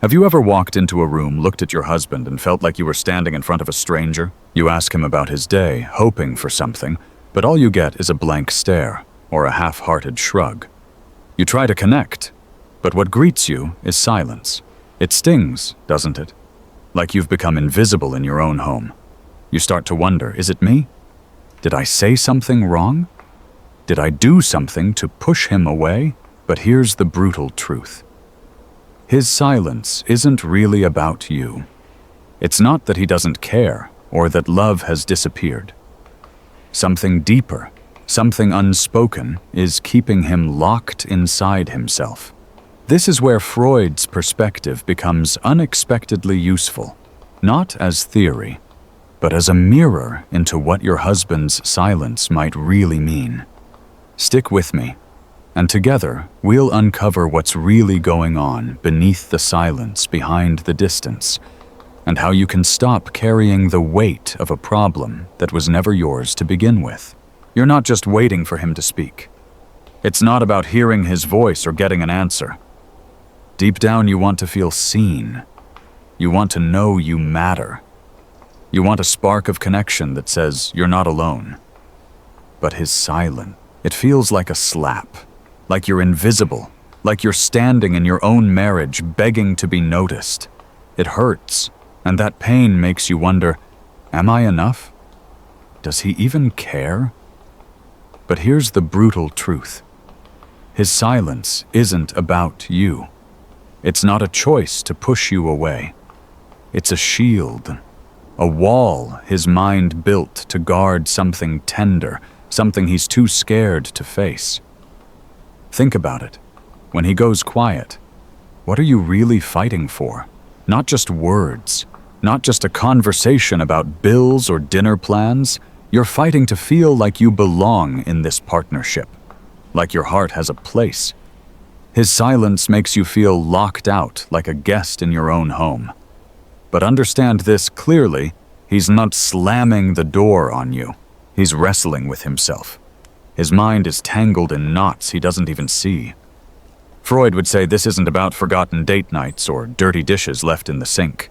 Have you ever walked into a room, looked at your husband, and felt like you were standing in front of a stranger? You ask him about his day, hoping for something, but all you get is a blank stare or a half-hearted shrug. You try to connect, but what greets you is silence. It stings, doesn't it? Like you've become invisible in your own home. You start to wonder, is it me? Did I say something wrong? Did I do something to push him away? But here's the brutal truth. His silence isn't really about you. It's not that he doesn't care or that love has disappeared. Something deeper, something unspoken, is keeping him locked inside himself. This is where Freud's perspective becomes unexpectedly useful, not as theory, but as a mirror into what your husband's silence might really mean. Stick with me, and together we'll uncover what's really going on beneath the silence, behind the distance, and how you can stop carrying the weight of a problem that was never yours to begin with. You're not just waiting for him to speak. It's not about hearing his voice or getting an answer. Deep down, you want to feel seen. You want to know you matter. You want a spark of connection that says you're not alone. But his silence, it feels like a slap. Like you're invisible, like you're standing in your own marriage begging to be noticed. It hurts, and that pain makes you wonder, am I enough? Does he even care? But here's the brutal truth. His silence isn't about you. It's not a choice to push you away. It's a shield, a wall his mind built to guard something tender, something he's too scared to face. Think about it. When he goes quiet, what are you really fighting for? Not just words, not just a conversation about bills or dinner plans. You're fighting to feel like you belong in this partnership, like your heart has a place. His silence makes you feel locked out, like a guest in your own home. But understand this clearly, he's not slamming the door on you. He's wrestling with himself. His mind is tangled in knots he doesn't even see. Freud would say this isn't about forgotten date nights or dirty dishes left in the sink.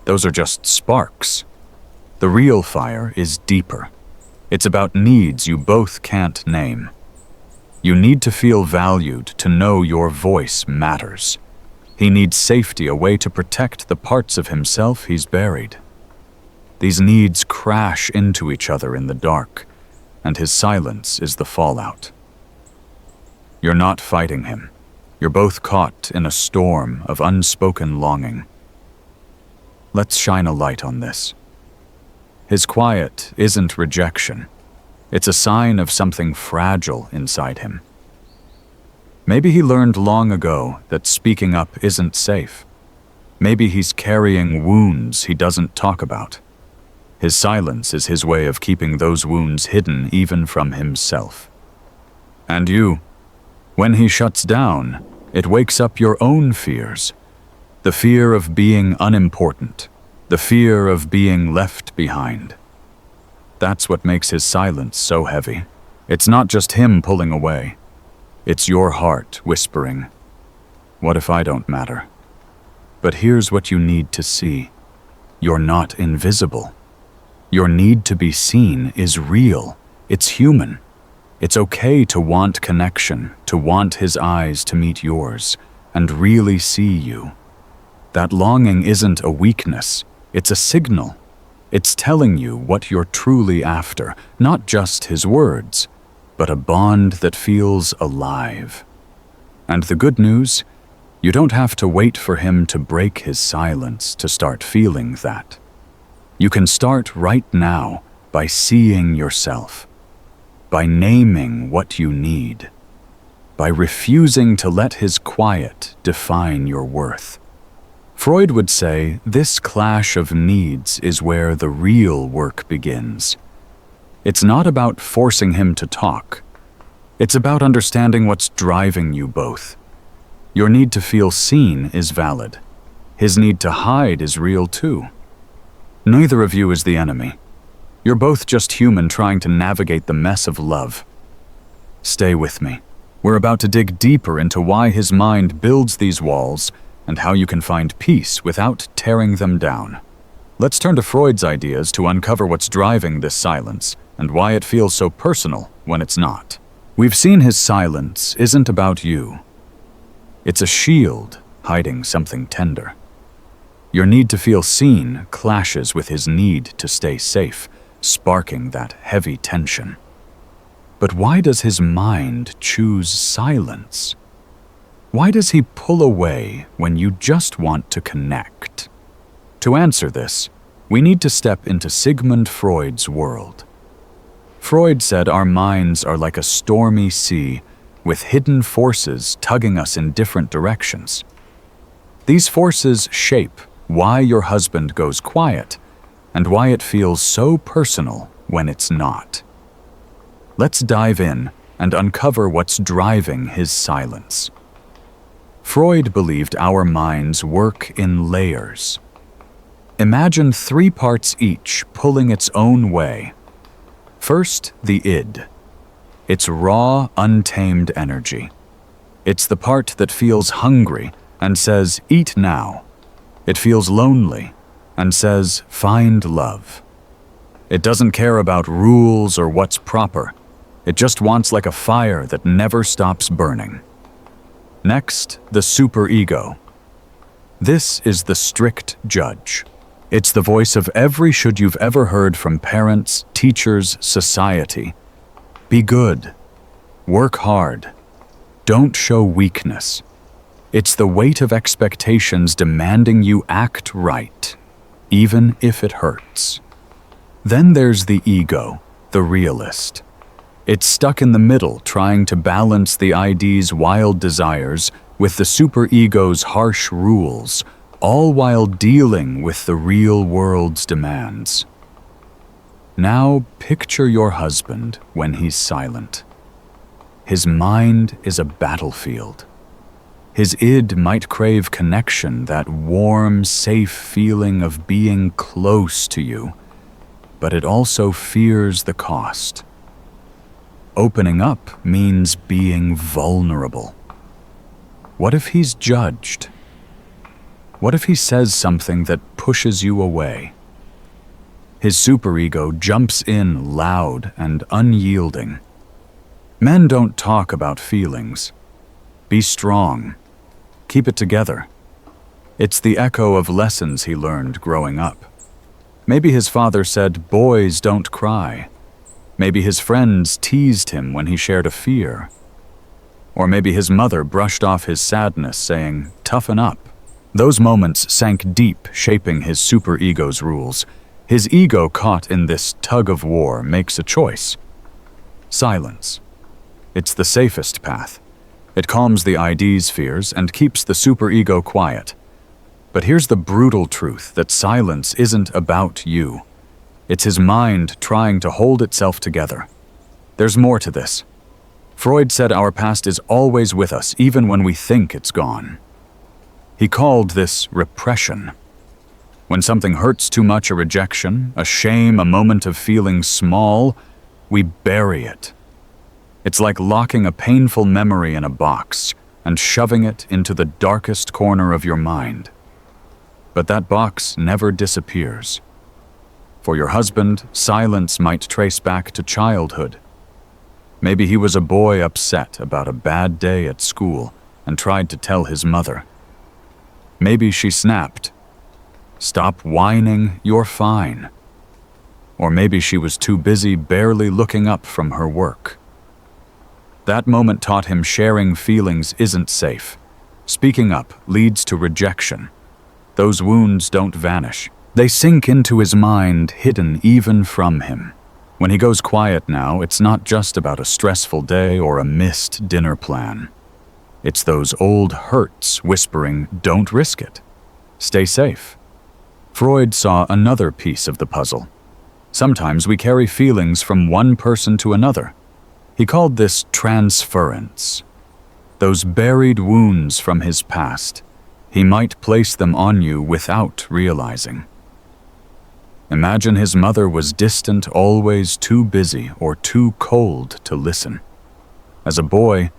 Those are just sparks. The real fire is deeper. It's about needs you both can't name. You need to feel valued, to know your voice matters. He needs safety, a way to protect the parts of himself he's buried. These needs crash into each other in the dark, and his silence is the fallout. You're not fighting him. You're both caught in a storm of unspoken longing. Let's shine a light on this. His quiet isn't rejection. It's a sign of something fragile inside him. Maybe he learned long ago that speaking up isn't safe. Maybe he's carrying wounds he doesn't talk about. His silence is his way of keeping those wounds hidden even from himself. And you, when he shuts down, it wakes up your own fears. The fear of being unimportant, the fear of being left behind. That's what makes his silence so heavy. It's not just him pulling away. It's your heart whispering, "What if I don't matter?" But here's what you need to see. You're not invisible. Your need to be seen is real. It's human. It's okay to want connection, to want his eyes to meet yours, and really see you. That longing isn't a weakness. It's a signal. It's telling you what you're truly after, not just his words, but a bond that feels alive. And the good news, you don't have to wait for him to break his silence to start feeling that. You can start right now by seeing yourself, by naming what you need, by refusing to let his quiet define your worth. Freud would say this clash of needs is where the real work begins. It's not about forcing him to talk. It's about understanding what's driving you both. Your need to feel seen is valid. His need to hide is real too. Neither of you is the enemy. You're both just human trying to navigate the mess of love. Stay with me. We're about to dig deeper into why his mind builds these walls and how you can find peace without tearing them down. Let's turn to Freud's ideas to uncover what's driving this silence and why it feels so personal when it's not. We've seen his silence isn't about you. It's a shield hiding something tender. Your need to feel seen clashes with his need to stay safe, sparking that heavy tension. But why does his mind choose silence? Why does he pull away when you just want to connect? To answer this, we need to step into Sigmund Freud's world. Freud said our minds are like a stormy sea with hidden forces tugging us in different directions. These forces shape why your husband goes quiet and why it feels so personal when it's not. Let's dive in and uncover what's driving his silence. Freud believed our minds work in layers. Imagine 3 parts each pulling its own way. First, the id. It's raw, untamed energy. It's the part that feels hungry and says, "Eat now." It feels lonely and says, "Find love." It doesn't care about rules or what's proper. It just wants like a fire that never stops burning. Next, the superego. This is the strict judge. It's the voice of every should you've ever heard from parents, teachers, society. Be good. Work hard. Don't show weakness. It's the weight of expectations demanding you act right, even if it hurts. Then there's the ego, the realist. It's stuck in the middle, trying to balance the ID's wild desires with the superego's harsh rules, all while dealing with the real world's demands. Now picture your husband when he's silent. His mind is a battlefield. His id might crave connection, that warm, safe feeling of being close to you, but it also fears the cost. Opening up means being vulnerable. What if he's judged? What if he says something that pushes you away? His superego jumps in loud and unyielding. Men don't talk about feelings. Be strong. Keep it together. It's the echo of lessons he learned growing up. Maybe his father said, "Boys don't cry." Maybe his friends teased him when he shared a fear. Or maybe his mother brushed off his sadness, saying, "Toughen up." Those moments sank deep, shaping his superego's rules. His ego, caught in this tug-of-war, makes a choice. Silence. It's the safest path. It calms the ID's fears and keeps the superego quiet. But here's the brutal truth that silence isn't about you. It's his mind trying to hold itself together. There's more to this. Freud said our past is always with us, even when we think it's gone. He called this repression. When something hurts too much, a rejection, a shame, a moment of feeling small, we bury it. It's like locking a painful memory in a box and shoving it into the darkest corner of your mind. But that box never disappears. For your husband, silence might trace back to childhood. Maybe he was a boy upset about a bad day at school and tried to tell his mother. Maybe she snapped, "Stop whining, you're fine." Or maybe she was too busy barely looking up from her work. That moment taught him sharing feelings isn't safe. Speaking up leads to rejection. Those wounds don't vanish. They sink into his mind, hidden even from him. When he goes quiet now, it's not just about a stressful day or a missed dinner plan. It's those old hurts whispering, "Don't risk it. Stay safe." Freud saw another piece of the puzzle. Sometimes we carry feelings from one person to another. He called this transference. Those buried wounds from his past, he might place them on you without realizing. Imagine his mother was distant, always too busy or too cold to listen. As a boy,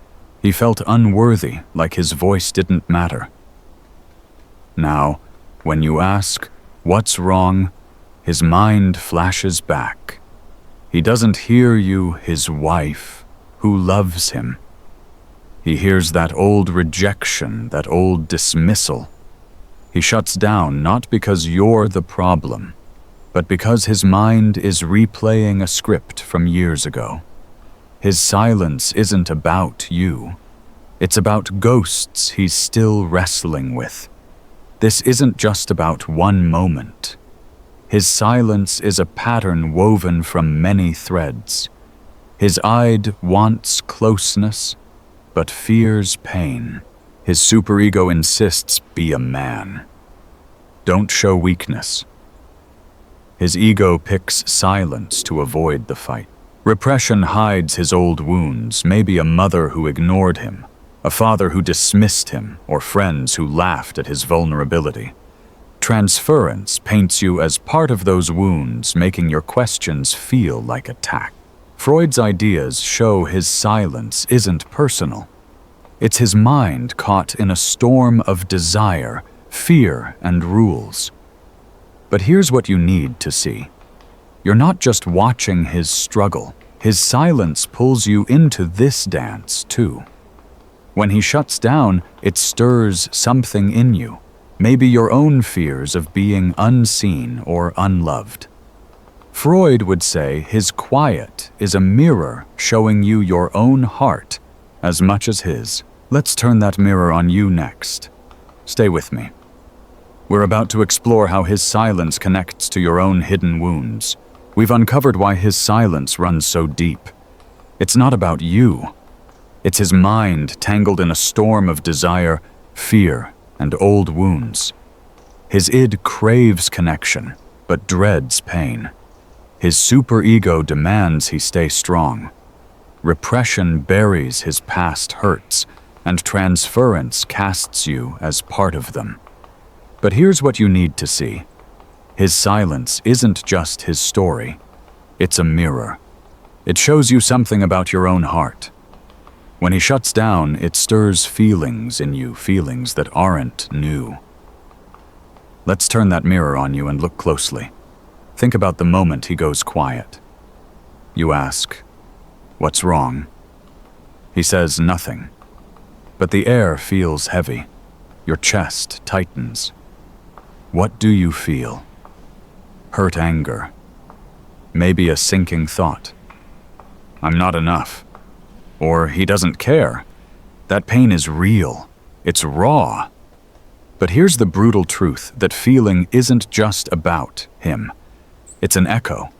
he felt unworthy, like his voice didn't matter. Now, when you ask, "What's wrong?" his mind flashes back. He doesn't hear you, his wife, who loves him. He hears that old rejection, that old dismissal. He shuts down not because you're the problem, but because his mind is replaying a script from years ago. His silence isn't about you. It's about ghosts he's still wrestling with. This isn't just about one moment. His silence is a pattern woven from many threads. His id wants closeness, but fears pain. His superego insists, "Be a man. Don't show weakness." His ego picks silence to avoid the fight. Repression hides his old wounds, maybe a mother who ignored him, a father who dismissed him, or friends who laughed at his vulnerability. Transference paints you as part of those wounds, making your questions feel like attack. Freud's ideas show his silence isn't personal. It's his mind caught in a storm of desire, fear, and rules. But here's what you need to see. You're not just watching his struggle. His silence pulls you into this dance, too. When he shuts down, it stirs something in you, maybe your own fears of being unseen or unloved. Freud would say his quiet is a mirror showing you your own heart as much as his. Let's turn that mirror on you next. Stay with me. We're about to explore how his silence connects to your own hidden wounds. We've uncovered why his silence runs so deep. It's not about you. It's his mind tangled in a storm of desire, fear, and old wounds. His id craves connection, but dreads pain. His superego demands he stay strong. Repression buries his past hurts, and transference casts you as part of them. But here's what you need to see. His silence isn't just his story. It's a mirror. It shows you something about your own heart. When he shuts down, it stirs feelings in you, feelings that aren't new. Let's turn that mirror on you and look closely. Think about the moment he goes quiet. You ask, "What's wrong?" He says nothing. But the air feels heavy. Your chest tightens. What do you feel? Hurt anger. Maybe a sinking thought. "I'm not enough." Or "He doesn't care." That pain is real. It's raw. But here's the brutal truth, that feeling isn't just about him. It's an echo.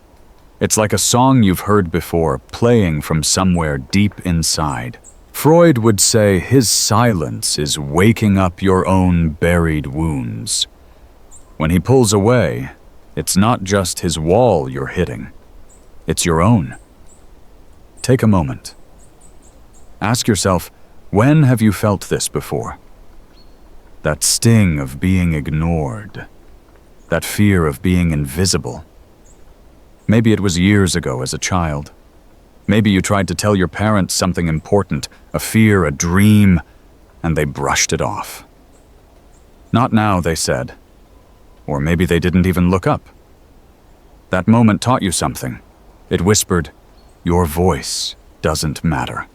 It's like a song you've heard before, playing from somewhere deep inside. Freud would say his silence is waking up your own buried wounds. When he pulls away, it's not just his wall you're hitting. It's your own. Take a moment. Ask yourself, when have you felt this before? That sting of being ignored. That fear of being invisible. Maybe it was years ago as a child. Maybe you tried to tell your parents something important, a fear, a dream, and they brushed it off. "Not now," they said. Or maybe they didn't even look up. That moment taught you something. It whispered, "Your voice doesn't matter."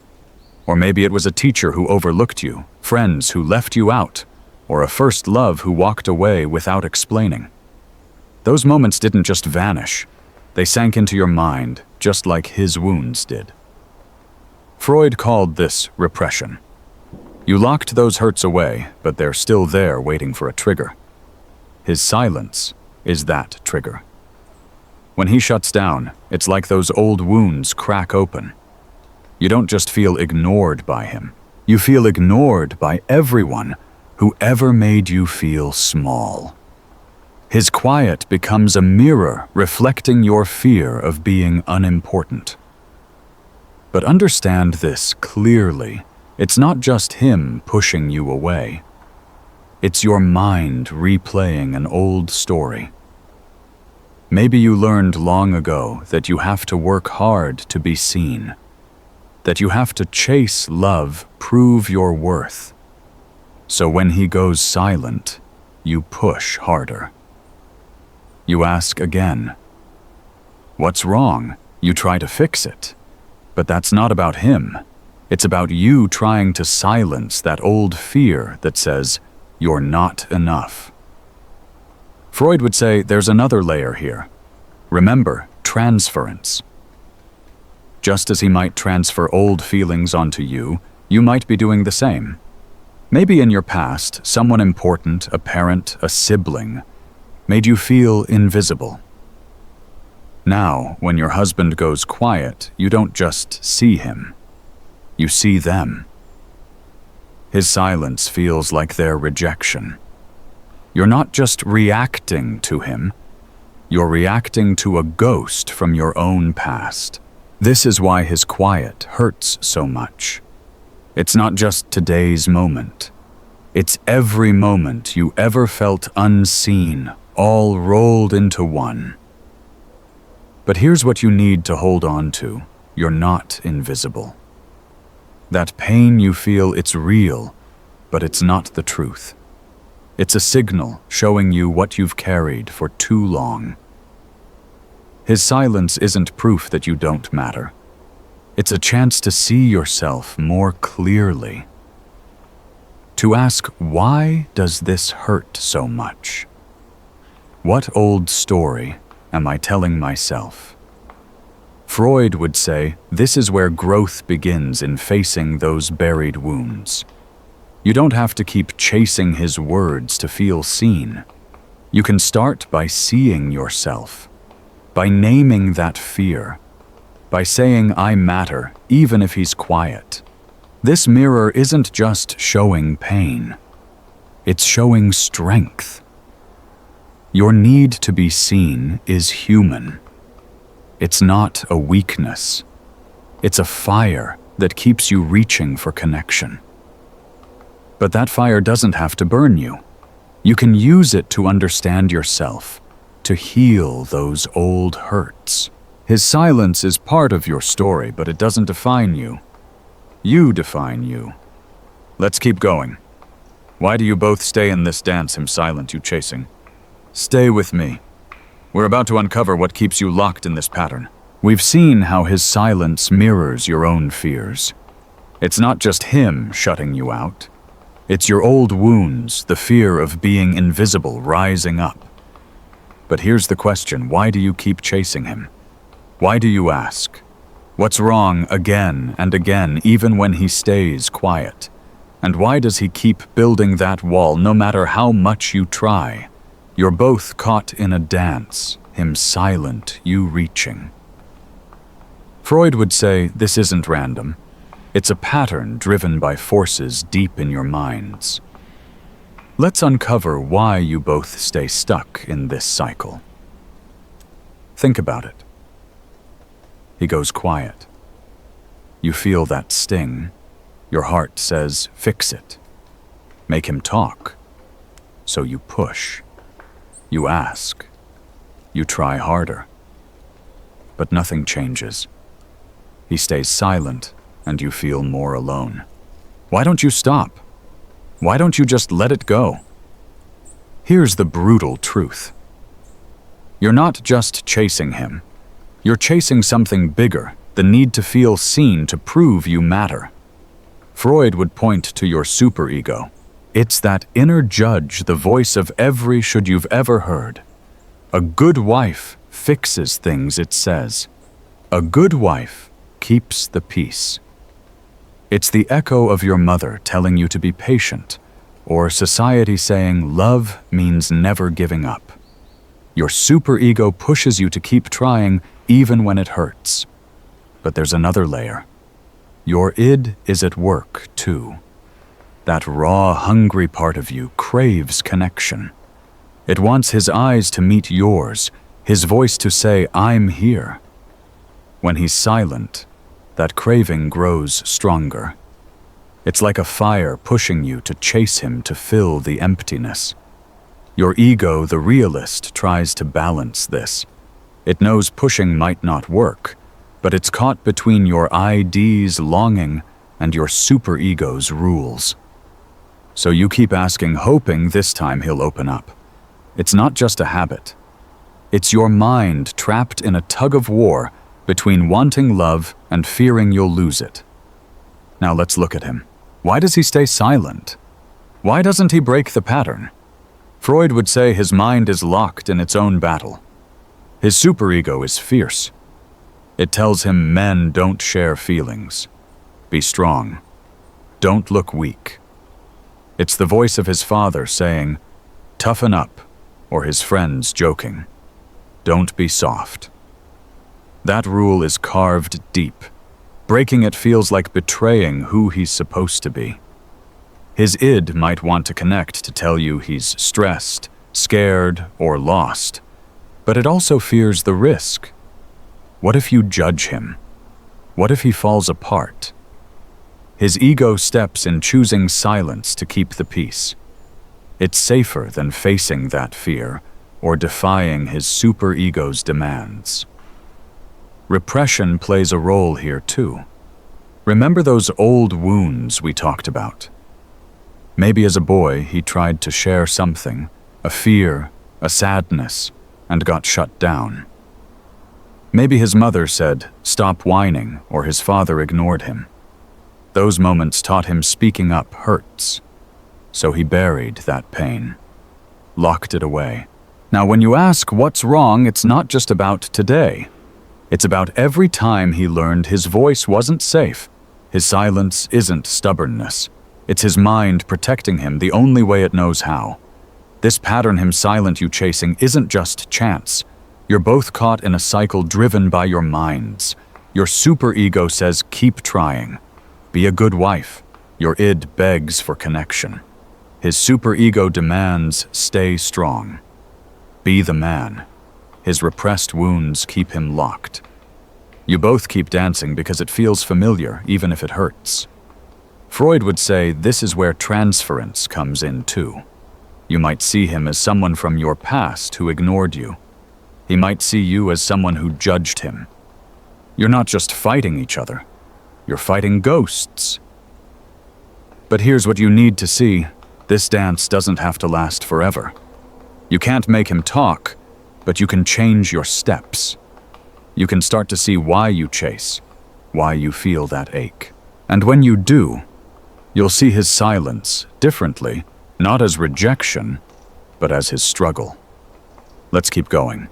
Or maybe it was a teacher who overlooked you, friends who left you out, or a first love who walked away without explaining. Those moments didn't just vanish. They sank into your mind, just like his wounds did. Freud called this repression. You locked those hurts away, but they're still there waiting for a trigger. His silence is that trigger. When he shuts down, it's like those old wounds crack open. You don't just feel ignored by him. You feel ignored by everyone who ever made you feel small. His quiet becomes a mirror reflecting your fear of being unimportant. But understand this clearly. It's not just him pushing you away. It's your mind replaying an old story. Maybe you learned long ago that you have to work hard to be seen, that you have to chase love, prove your worth. So when he goes silent, you push harder. You ask again. What's wrong? You try to fix it. But that's not about him. It's about you trying to silence that old fear that says, you're not enough. Freud would say there's another layer here. Remember, transference. Just as he might transfer old feelings onto you, you might be doing the same. Maybe in your past, someone important, a parent, a sibling, made you feel invisible. Now, when your husband goes quiet, you don't just see him. You see them. His silence feels like their rejection. You're not just reacting to him, you're reacting to a ghost from your own past. This is why his quiet hurts so much. It's not just today's moment. It's every moment you ever felt unseen, all rolled into one. But here's what you need to hold on to. You're not invisible. That pain you feel, it's real, but it's not the truth. It's a signal showing you what you've carried for too long. His silence isn't proof that you don't matter. It's a chance to see yourself more clearly. To ask, why does this hurt so much? What old story am I telling myself? Freud would say this is where growth begins in facing those buried wounds. You don't have to keep chasing his words to feel seen. You can start by seeing yourself, by naming that fear, by saying I matter even if he's quiet. This mirror isn't just showing pain, it's showing strength. Your need to be seen is human. It's not a weakness. It's a fire that keeps you reaching for connection. But that fire doesn't have to burn you. You can use it to understand yourself, to heal those old hurts. His silence is part of your story, but it doesn't define you. You define you. Let's keep going. Why do you both stay in this dance, him silent, you chasing? Stay with me. We're about to uncover what keeps you locked in this pattern. We've seen how his silence mirrors your own fears. It's not just him shutting you out. It's your old wounds, the fear of being invisible rising up. But here's the question, why do you keep chasing him? Why do you ask? What's wrong again and again, even when he stays quiet? And why does he keep building that wall no matter how much you try? You're both caught in a dance, him silent, you reaching. Freud would say this isn't random. It's a pattern driven by forces deep in your minds. Let's uncover why you both stay stuck in this cycle. Think about it. He goes quiet. You feel that sting. Your heart says, fix it. Make him talk. So you push. You ask. You try harder. But nothing changes. He stays silent, and you feel more alone. Why don't you stop? Why don't you just let it go? Here's the brutal truth. You're not just chasing him. You're chasing something bigger, the need to feel seen, to prove you matter. Freud would point to your superego. It's that inner judge, the voice of every should you've ever heard. A good wife fixes things, it says. A good wife keeps the peace. It's the echo of your mother telling you to be patient, or society saying love means never giving up. Your superego pushes you to keep trying even when it hurts. But there's another layer. Your id is at work too. That raw, hungry part of you craves connection. It wants his eyes to meet yours, his voice to say, I'm here. When he's silent, that craving grows stronger. It's like a fire pushing you to chase him, to fill the emptiness. Your ego, the realist, tries to balance this. It knows pushing might not work, but it's caught between your ID's longing and your superego's rules. So you keep asking, hoping this time he'll open up. It's not just a habit. It's your mind trapped in a tug-of-war between wanting love and fearing you'll lose it. Now let's look at him. Why does he stay silent? Why doesn't he break the pattern? Freud would say his mind is locked in its own battle. His superego is fierce. It tells him men don't share feelings. Be strong. Don't look weak. It's the voice of his father saying, toughen up, or his friends joking, don't be soft. That rule is carved deep. Breaking it feels like betraying who he's supposed to be. His id might want to connect to tell you he's stressed, scared, or lost, but it also fears the risk. What if you judge him? What if he falls apart? His ego steps in choosing silence to keep the peace. It's safer than facing that fear or defying his superego's demands. Repression plays a role here too. Remember those old wounds we talked about? Maybe as a boy he tried to share something, a fear, a sadness, and got shut down. Maybe his mother said, stop whining, or his father ignored him. Those moments taught him speaking up hurts. So he buried that pain, locked it away. Now when you ask what's wrong, it's not just about today. It's about every time he learned his voice wasn't safe. His silence isn't stubbornness. It's his mind protecting him the only way it knows how. This pattern him silent you chasing isn't just chance. You're both caught in a cycle driven by your minds. Your superego says keep trying. Be a good wife. Your id begs for connection. His superego demands stay strong. Be the man. His repressed wounds keep him locked. You both keep dancing because it feels familiar, even if it hurts. Freud would say this is where transference comes in too. You might see him as someone from your past who ignored you. He might see you as someone who judged him. You're not just fighting each other. You're fighting ghosts. But here's what you need to see. This dance doesn't have to last forever. You can't make him talk, but you can change your steps. You can start to see why you chase, why you feel that ache. And when you do, you'll see his silence differently, not as rejection, but as his struggle. Let's keep going.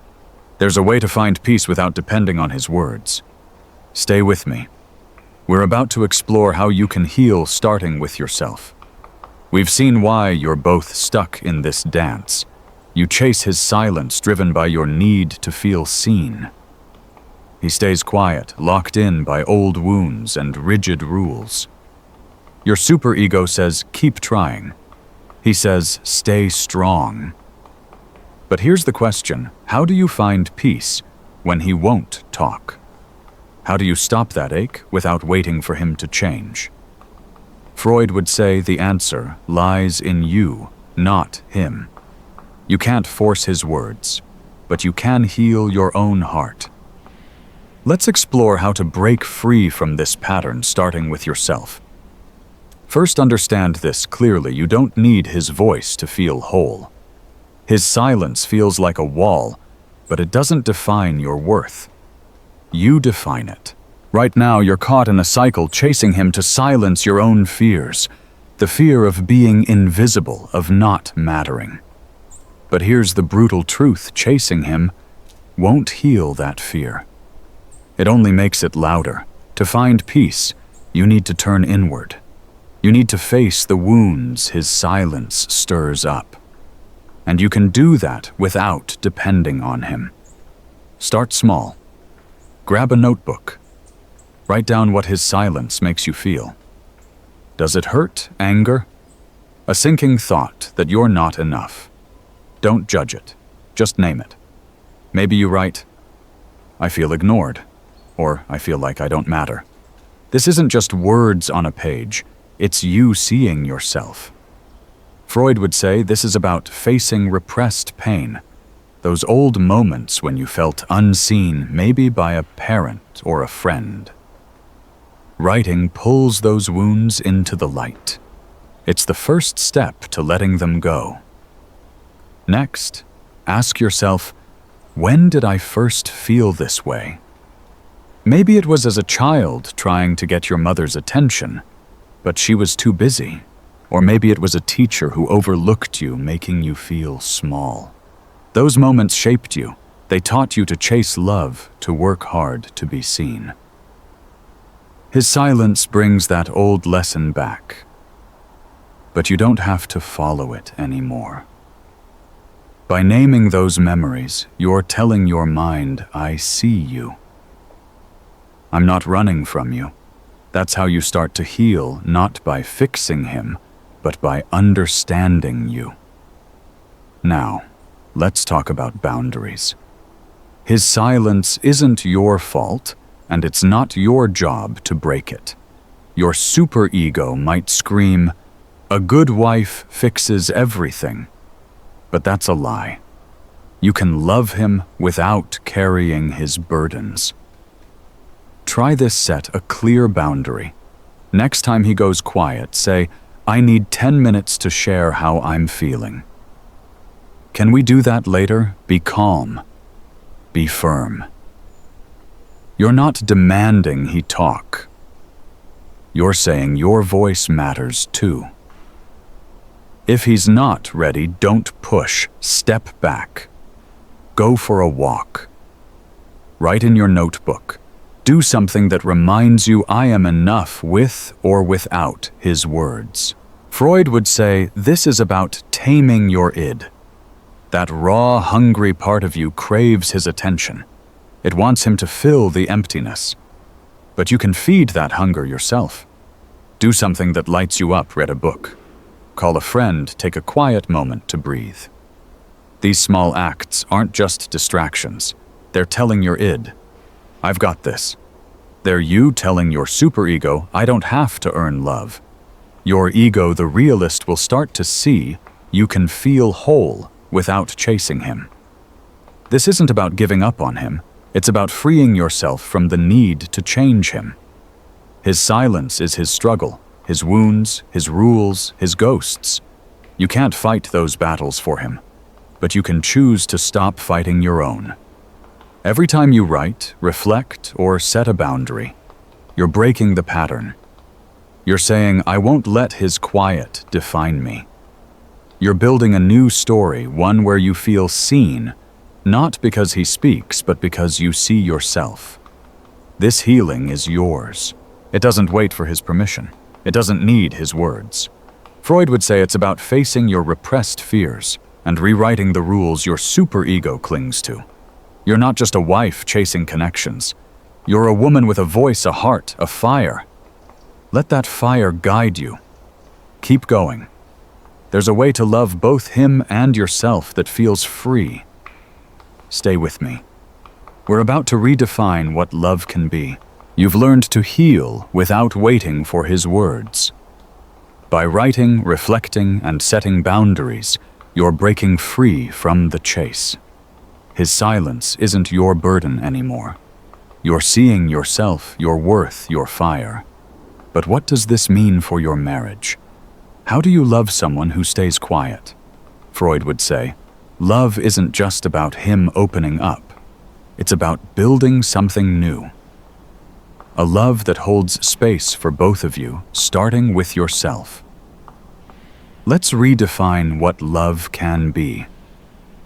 There's a way to find peace without depending on his words. Stay with me. We're about to explore how you can heal starting with yourself. We've seen why you're both stuck in this dance. You chase his silence driven by your need to feel seen. He stays quiet, locked in by old wounds and rigid rules. Your superego says, keep trying. He says, stay strong. But here's the question, how do you find peace when he won't talk? How do you stop that ache without waiting for him to change? Freud would say the answer lies in you, not him. You can't force his words, but you can heal your own heart. Let's explore how to break free from this pattern, starting with yourself. First, understand this clearly. You don't need his voice to feel whole. His silence feels like a wall, but it doesn't define your worth. You define it. Right now, you're caught in a cycle chasing him to silence your own fears. The fear of being invisible, of not mattering. But here's the brutal truth, chasing him won't heal that fear. It only makes it louder. To find peace, you need to turn inward. You need to face the wounds his silence stirs up. And you can do that without depending on him. Start small. Grab a notebook. Write down what his silence makes you feel. Does it hurt? Anger? A sinking thought that you're not enough. Don't judge it. Just name it. Maybe you write, I feel ignored, or I feel like I don't matter. This isn't just words on a page. It's you seeing yourself. Freud would say this is about facing repressed pain. Those old moments when you felt unseen, maybe by a parent or a friend. Writing pulls those wounds into the light. It's the first step to letting them go. Next, ask yourself, when did I first feel this way? Maybe it was as a child trying to get your mother's attention, but she was too busy. Or maybe it was a teacher who overlooked you, making you feel small. Those moments shaped you. They taught you to chase love, to work hard to be seen. His silence brings that old lesson back. But you don't have to follow it anymore. By naming those memories, you're telling your mind, I see you. I'm not running from you. That's how you start to heal, not by fixing him, but by understanding you. Now, let's talk about boundaries. His silence isn't your fault, and it's not your job to break it. Your superego might scream, a good wife fixes everything. But that's a lie. You can love him without carrying his burdens. Try this: set a clear boundary. Next time he goes quiet, say, I need 10 minutes to share how I'm feeling. Can we do that later? Be calm. Be firm. You're not demanding he talk. You're saying your voice matters too. If he's not ready, don't push. Step back. Go for a walk. Write in your notebook. Do something that reminds you I am enough with or without his words. Freud would say this is about taming your id. That raw, hungry part of you craves his attention. It wants him to fill the emptiness. But you can feed that hunger yourself. Do something that lights you up. Read a book. Call a friend. Take a quiet moment to breathe. These small acts aren't just distractions. They're telling your id, I've got this. They're you telling your superego, I don't have to earn love. Your ego, the realist, will start to see you can feel whole without chasing him. This isn't about giving up on him. It's about freeing yourself from the need to change him. His silence is his struggle, his wounds, his rules, his ghosts. You can't fight those battles for him, but you can choose to stop fighting your own. Every time you write, reflect, or set a boundary, you're breaking the pattern. You're saying, I won't let his quiet define me. You're building a new story, one where you feel seen, not because he speaks, but because you see yourself. This healing is yours. It doesn't wait for his permission. It doesn't need his words. Freud would say it's about facing your repressed fears and rewriting the rules your superego clings to. You're not just a wife chasing connections. You're a woman with a voice, a heart, a fire. Let that fire guide you. Keep going. There's a way to love both him and yourself that feels free. Stay with me. We're about to redefine what love can be. You've learned to heal without waiting for his words. By writing, reflecting, and setting boundaries, you're breaking free from the chase. His silence isn't your burden anymore. You're seeing yourself, your worth, your fire. But what does this mean for your marriage? How do you love someone who stays quiet? Freud would say, love isn't just about him opening up. It's about building something new. A love that holds space for both of you, starting with yourself. Let's redefine what love can be.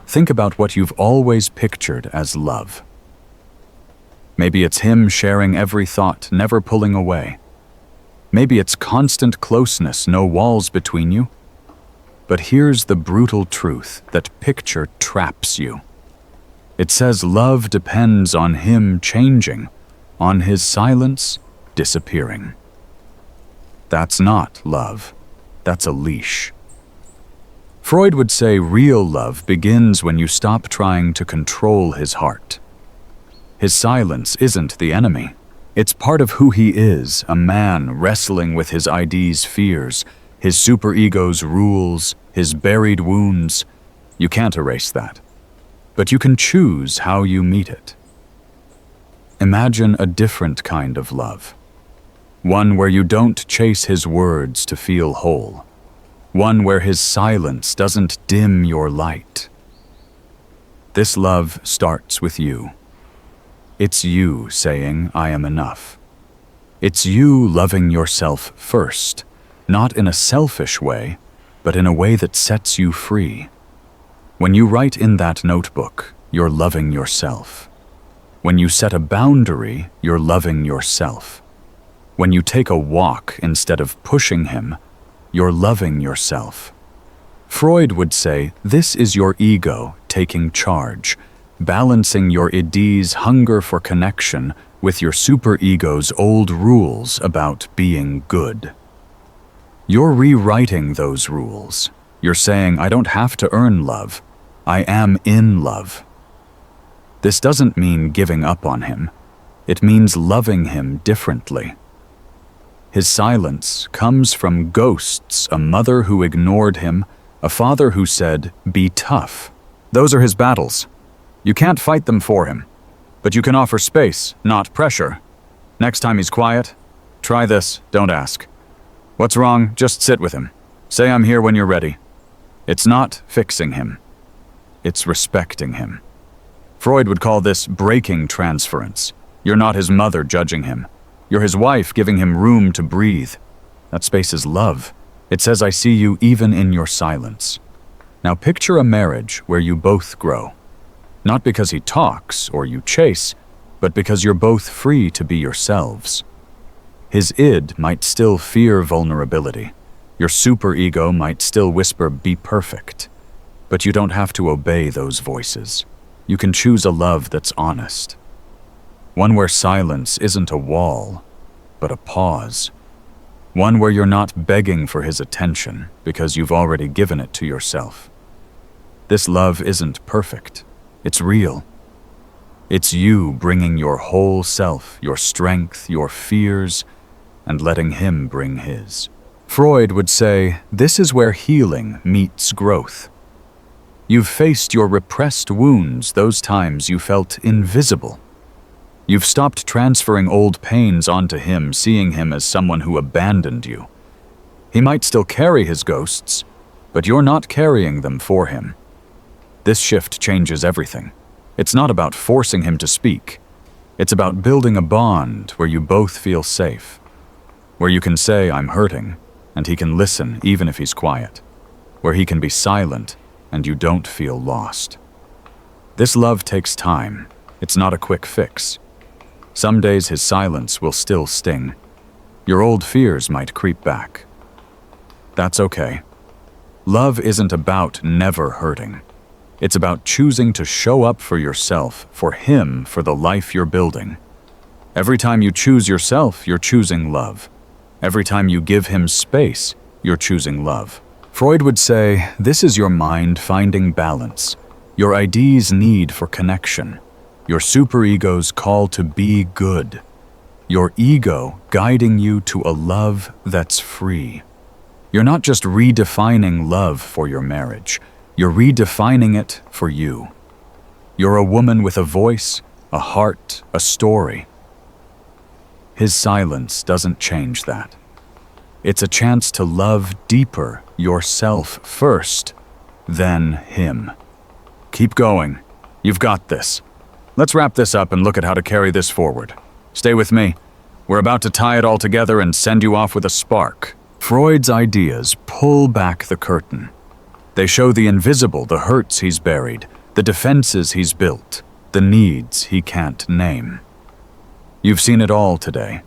Think about what you've always pictured as love. Maybe it's him sharing every thought, never pulling away. Maybe it's constant closeness, no walls between you. But here's the brutal truth: that picture traps you. It says love depends on him changing, on his silence disappearing. That's not love. That's a leash. Freud would say real love begins when you stop trying to control his heart. His silence isn't the enemy. It's part of who he is, a man wrestling with his ID's fears, his superego's rules, his buried wounds. You can't erase that. But you can choose how you meet it. Imagine a different kind of love. One where you don't chase his words to feel whole. one where his silence doesn't dim your light. This love starts with you. It's you saying, "I am enough." It's you loving yourself first, not in a selfish way, but in a way that sets you free. When you write in that notebook, you're loving yourself. When you set a boundary, you're loving yourself. When you take a walk instead of pushing him, you're loving yourself. Freud would say, this is your ego taking charge, balancing your id's hunger for connection with your superego's old rules about being good. You're rewriting those rules. You're saying, I don't have to earn love. I am in love. This doesn't mean giving up on him. It means loving him differently. His silence comes from ghosts, a mother who ignored him, a father who said, be tough. Those are his battles. You can't fight them for him, but you can offer space, not pressure. Next time he's quiet, try this, don't ask. What's wrong? Just sit with him. Say I'm here when you're ready. It's not fixing him. It's respecting him. Freud would call this breaking transference. You're not his mother judging him. You're his wife giving him room to breathe. That space is love. It says, I see you even in your silence. Now picture a marriage where you both grow. Not because he talks or you chase, but because you're both free to be yourselves. His id might still fear vulnerability. Your superego might still whisper, be perfect. But you don't have to obey those voices. You can choose a love that's honest. One where silence isn't a wall, but a pause. One where you're not begging for his attention because you've already given it to yourself. This love isn't perfect. It's real. It's you bringing your whole self, your strength, your fears, and letting him bring his. Freud would say, this is where healing meets growth. You've faced your repressed wounds, those times you felt invisible. You've stopped transferring old pains onto him, seeing him as someone who abandoned you. He might still carry his ghosts, but you're not carrying them for him. This shift changes everything. It's not about forcing him to speak. It's about building a bond where you both feel safe. Where you can say, I'm hurting, and he can listen even if he's quiet. Where he can be silent, and you don't feel lost. This love takes time. It's not a quick fix. Some days his silence will still sting. Your old fears might creep back. That's okay. Love isn't about never hurting. It's about choosing to show up for yourself, for him, for the life you're building. Every time you choose yourself, you're choosing love. Every time you give him space, you're choosing love. Freud would say, this is your mind finding balance, your id's need for connection, your superego's call to be good, your ego guiding you to a love that's free. You're not just redefining love for your marriage, you're redefining it for you. You're a woman with a voice, a heart, a story. His silence doesn't change that. It's a chance to love deeper, yourself first, then him. Keep going. You've got this. Let's wrap this up and look at how to carry this forward. Stay with me. We're about to tie it all together and send you off with a spark. Freud's ideas pull back the curtain. They show the invisible, the hurts he's buried, the defenses he's built, the needs he can't name. You've seen it all today.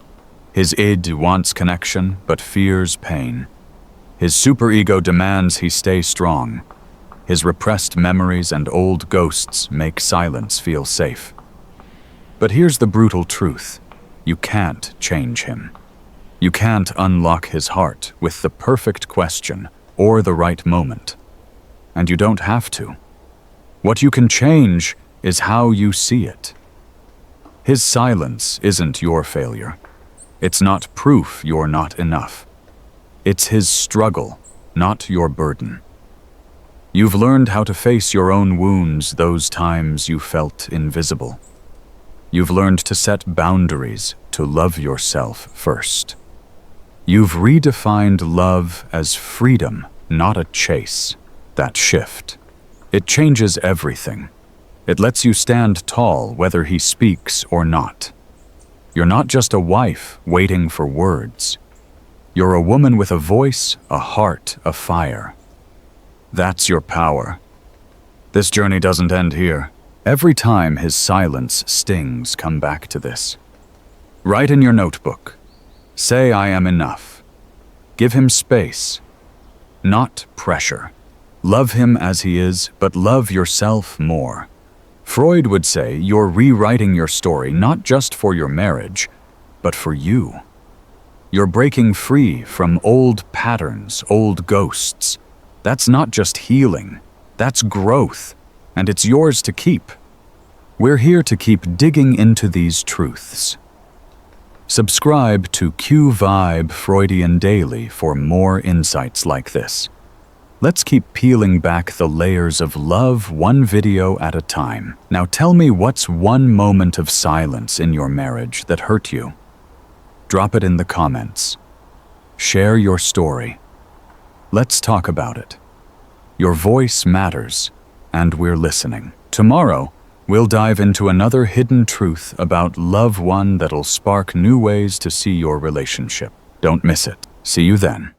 His id wants connection, but fears pain. His superego demands he stay strong. His repressed memories and old ghosts make silence feel safe. But here's the brutal truth. You can't change him. You can't unlock his heart with the perfect question or the right moment. And you don't have to. What you can change is how you see it. His silence isn't your failure. It's not proof you're not enough. It's his struggle, not your burden. You've learned how to face your own wounds those times you felt invisible. You've learned to set boundaries, to love yourself first. You've redefined love as freedom, not a chase. That shift. It changes everything. It lets you stand tall whether he speaks or not. You're not just a wife waiting for words. You're a woman with a voice, a heart, a fire. That's your power. This journey doesn't end here. Every time his silence stings, come back to this. Write in your notebook. Say I am enough. Give him space, not pressure. Love him as he is, but love yourself more. Freud would say you're rewriting your story not just for your marriage, but for you. You're breaking free from old patterns, old ghosts. That's not just healing, that's growth, and it's yours to keep. We're here to keep digging into these truths. Subscribe to Q Vibe Freudian Daily for more insights like this. Let's keep peeling back the layers of love one video at a time. Now tell me, what's one moment of silence in your marriage that hurt you? Drop it in the comments. Share your story. Let's talk about it. Your voice matters, and we're listening. Tomorrow, we'll dive into another hidden truth about love, one that'll spark new ways to see your relationship. Don't miss it. See you then.